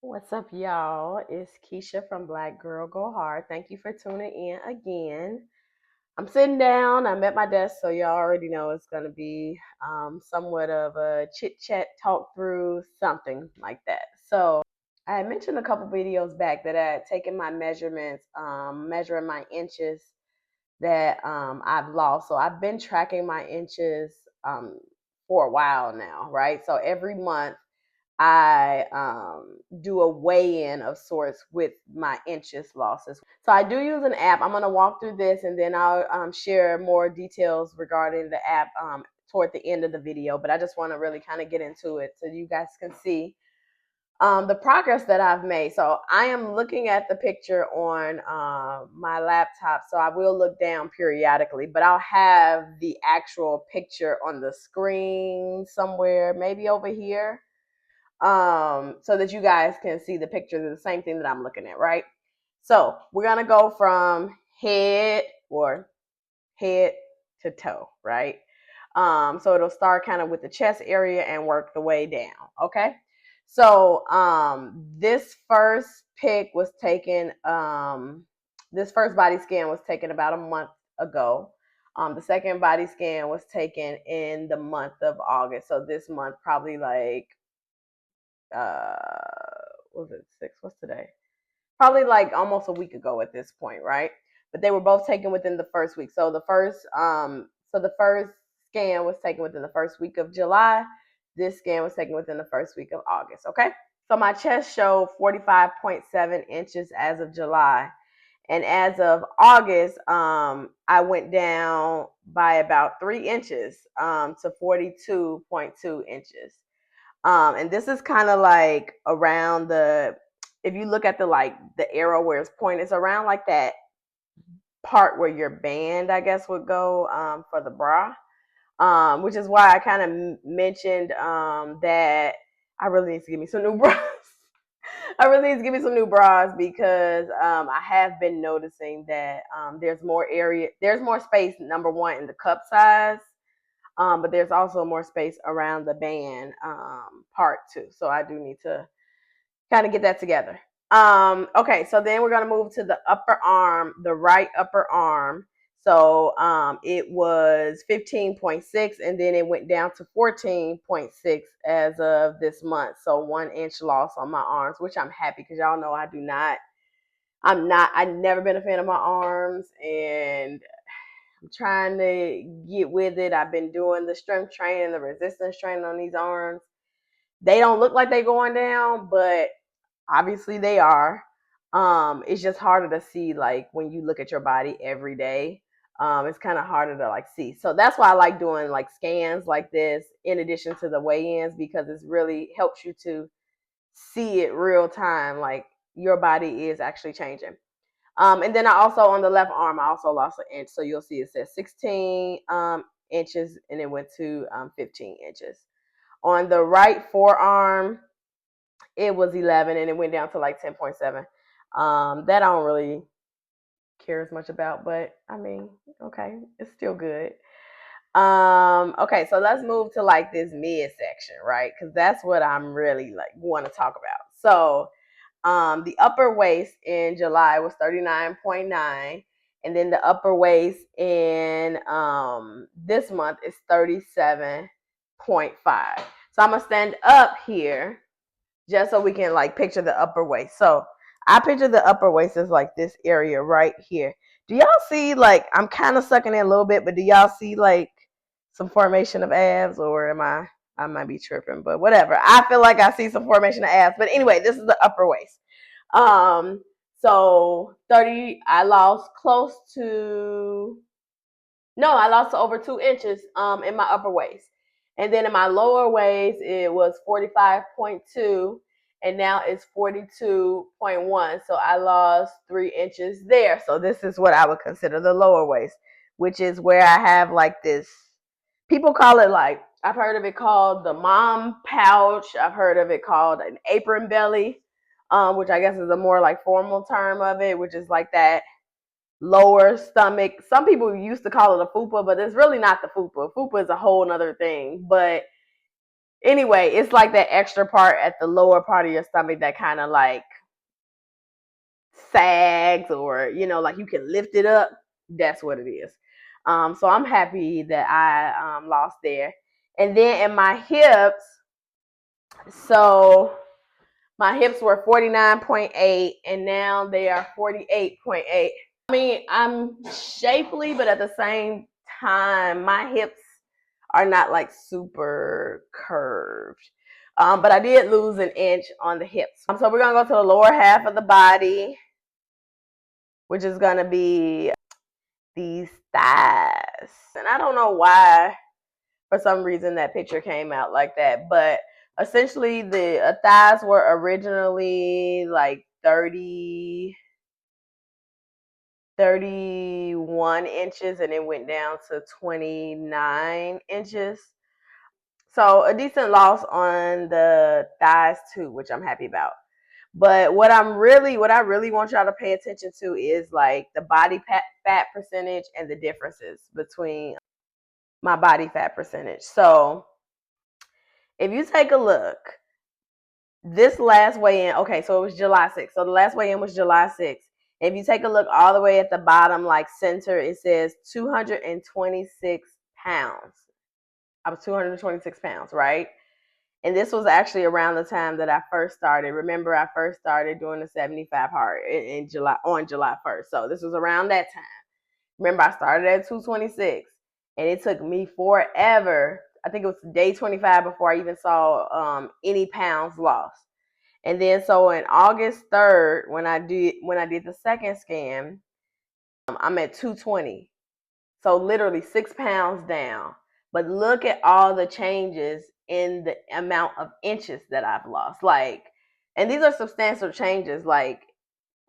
What's up, y'all? It's Keisha from Black Girl Go Hard. Thank you for tuning in again. I'm sitting down. I'm at my desk, so y'all already know it's going to be somewhat of a chit chat, talk through, something like that. So, I had mentioned a couple videos back that I had taken my measurements, measuring my inches that I've lost. So, I've been tracking my inches for a while now, right? So, every month, I do a weigh-in of sorts with my inches losses. So I do use an app. I'm going to walk through this and then I'll share more details regarding the app toward the end of the video. But I just want to really kind of get into it so you guys can see the progress that I've made. So I am looking at the picture on my laptop. So I will look down periodically, but I'll have the actual picture on the screen somewhere, maybe over here, so that you guys can see the picture of the same thing that I'm looking at, right? So we're gonna go from head to toe, right? So it'll start kind of with the chest area and work the way down. Okay. So this first pic was taken. This first body scan was taken about a month ago. The second body scan was taken in the month of August. So this month, probably like what was it, six? What's today? Probably like almost a week ago at this point, right? But they were both taken within the first week. So the first scan was taken within the first week of July. This scan was taken within the first week of August. Okay. So my chest showed 45.7 inches as of July. And as of August, I went down by about 3 inches to 42.2 inches. And this is kind of like around if you look at the arrow where it's pointed, it's around like that part where your band, I guess, would go for the bra. Which is why I kind of mentioned that I really need to give me some new bras. I really need to give me some new bras because I have been noticing that there's more space, number one, in the cup size, but there's also more space around the band part too. So I do need to kind of get that together. Okay, so then we're gonna move to the upper arm, the right upper arm. So it was 15.6, and then it went down to 14.6 as of this month. So 1 inch loss on my arms, which I'm happy because y'all know I've never been a fan of my arms, and I'm trying to get with it. I've been doing the strength training, the resistance training on these arms. They don't look like they're going down, but obviously they are. It's just harder to see, like when you look at your body every day. It's kind of harder to like see. So that's why I like doing like scans like this in addition to the weigh-ins, because it's really helps you to see it real time, like your body is actually changing. And then I also, on the left arm, I also lost an inch. So you'll see it says 16 inches and it went to 15 inches. On the right forearm, it was 11 and it went down to like 10.7. That I don't really care as much about, but I mean, okay, it's still good. Okay, so let's move to like this midsection, right? Because that's what I'm really like want to talk about. So the upper waist in July was 39.9, and then the upper waist in this month is 37.5. So I'm gonna stand up here just so we can like picture the upper waist. So I picture the upper waist as like this area right here. Do y'all see, like, I'm kind of sucking in a little bit, but do y'all see like some formation of abs, or I might be tripping, but whatever. I feel like I see some formation of abs. But anyway, this is the upper waist. Um, so 30, I lost to over 2 inches in my upper waist. And then in my lower waist, it was 45.2, and now it's 42.1. So I lost 3 inches there. So this is what I would consider the lower waist, which is where I have like this. People call it, like, I've heard of it called the mom pouch. I've heard of it called an apron belly, which I guess is a more like formal term of it, which is like that lower stomach. Some people used to call it a fupa, but it's really not the fupa. Fupa is a whole nother thing. But Anyway, it's like that extra part at the lower part of your stomach that kind of like sags, or like you can lift it up. That's what it is. So I'm happy that I lost there. And then in my hips, so my hips were 49.8 and now they are 48.8. I mean, I'm shapely, but at the same time, my hips are not like super curved. But I did lose an inch on the hips. So we're gonna go to the lower half of the body, which is gonna be these thighs. And I don't know why, for some reason, that picture came out like that. But essentially, the thighs were originally like 31 inches, and it went down to 29 inches. So a decent loss on the thighs too, which I'm happy about. But what I really want y'all to pay attention to is like the body fat percentage and the differences between my body fat percentage. So if you take a look, this last weigh in, okay, so it was July 6th. So the last weigh in was July 6th. If you take a look all the way at the bottom, like center, it says 226 pounds. I was 226 pounds, right? And this was actually around the time that I first started. Remember, I first started doing the 75 hard in July, on July 1st. So this was around that time. Remember, I started at 226, and it took me forever. I think it was day 25 before I even saw any pounds lost. And then so on August 3rd, when I did the second scan, I'm at 220. So literally 6 pounds down. But look at all the changes in the amount of inches that I've lost. Like, and these are substantial changes. Like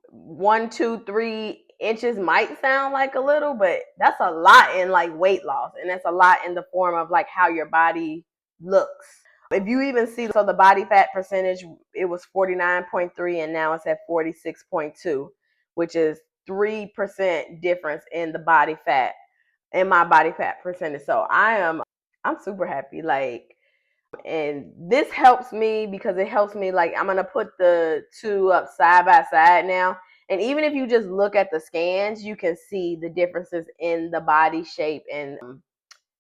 1, 2, 3 inches might sound like a little, but that's a lot in like weight loss. And that's a lot in the form of like how your body looks. If you even see, so the body fat percentage, it was 49.3 and now it's at 46.2, which is 3% difference in the body fat, in my body fat percentage. So I'm super happy. Like, and this helps me because it helps me, like, I'm gonna put the two up side by side now. And even if you just look at the scans, you can see the differences in the body shape and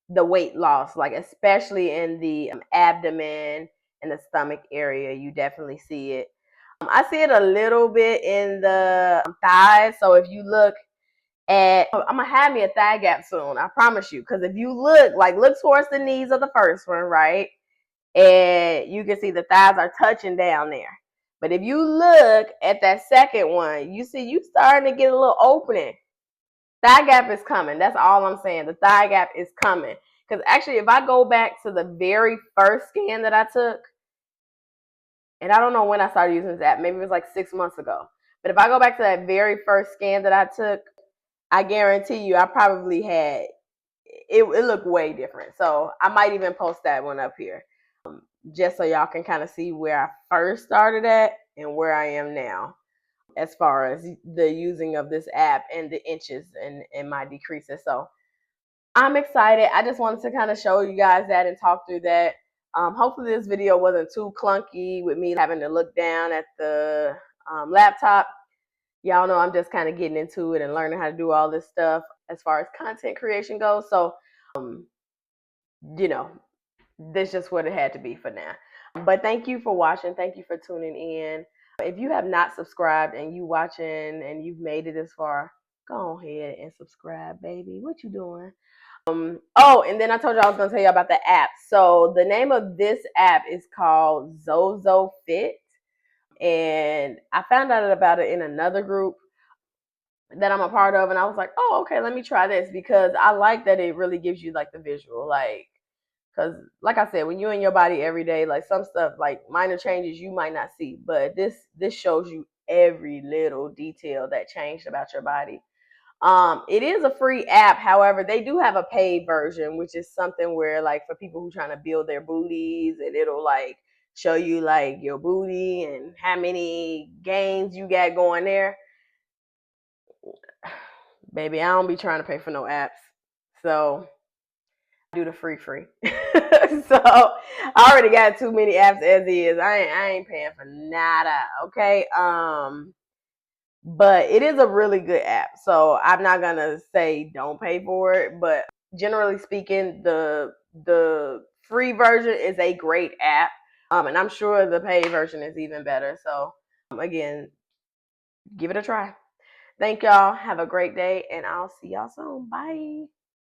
the weight loss, like especially in the abdomen and the stomach area. You definitely see it. I see it a little bit in the thighs. So if you look at, I'm gonna have me a thigh gap soon, I promise you. Because if you look towards the knees of the first one, right, and you can see the thighs are touching down there. But if you look at that second one, you see you starting to get a little opening. Thigh gap is coming. That's all I'm saying. The thigh gap is coming. Because actually, if I go back to the very first scan that I took, and I don't know when I started using this app, maybe it was like 6 months ago. But if I go back to that very first scan that I took, I guarantee you I probably had, it looked way different. So I might even post that one up here, just so y'all can kind of see where I first started at and where I am now, as far as the using of this app and the inches and my decreases. So I'm excited. I just wanted to kind of show you guys that and talk through that. Hopefully this video wasn't too clunky with me having to look down at the laptop. Y'all know I'm just kind of getting into it and learning how to do all this stuff as far as content creation goes. So, you know, that's just what it had to be for now. But thank you for watching. Thank you for tuning in. If you have not subscribed and you watching and you've made it this far, go ahead and subscribe, baby. What you doing? Oh, and then I told you I was going to tell you about the app. So the name of this app is called Zozo Fit. And I found out about it in another group that I'm a part of. And I was like, oh, okay, let me try this, because I like that it really gives you like the visual, like, because like I said, when you're in your body every day, like some stuff, like minor changes you might not see, but this shows you every little detail that changed about your body. It is a free app. However, they do have a paid version, which is something where, like, for people who trying to build their booties, and it'll like show you like your booty and how many gains you got going there. Baby, I don't be trying to pay for no apps. So do the free. So I already got too many apps as is. I ain't paying for nada. Okay. But it is a really good app. So I'm not gonna say don't pay for it, but generally speaking, the free version is a great app. And I'm sure the paid version is even better. So again, give it a try. Thank y'all. Have a great day, and I'll see y'all soon. Bye.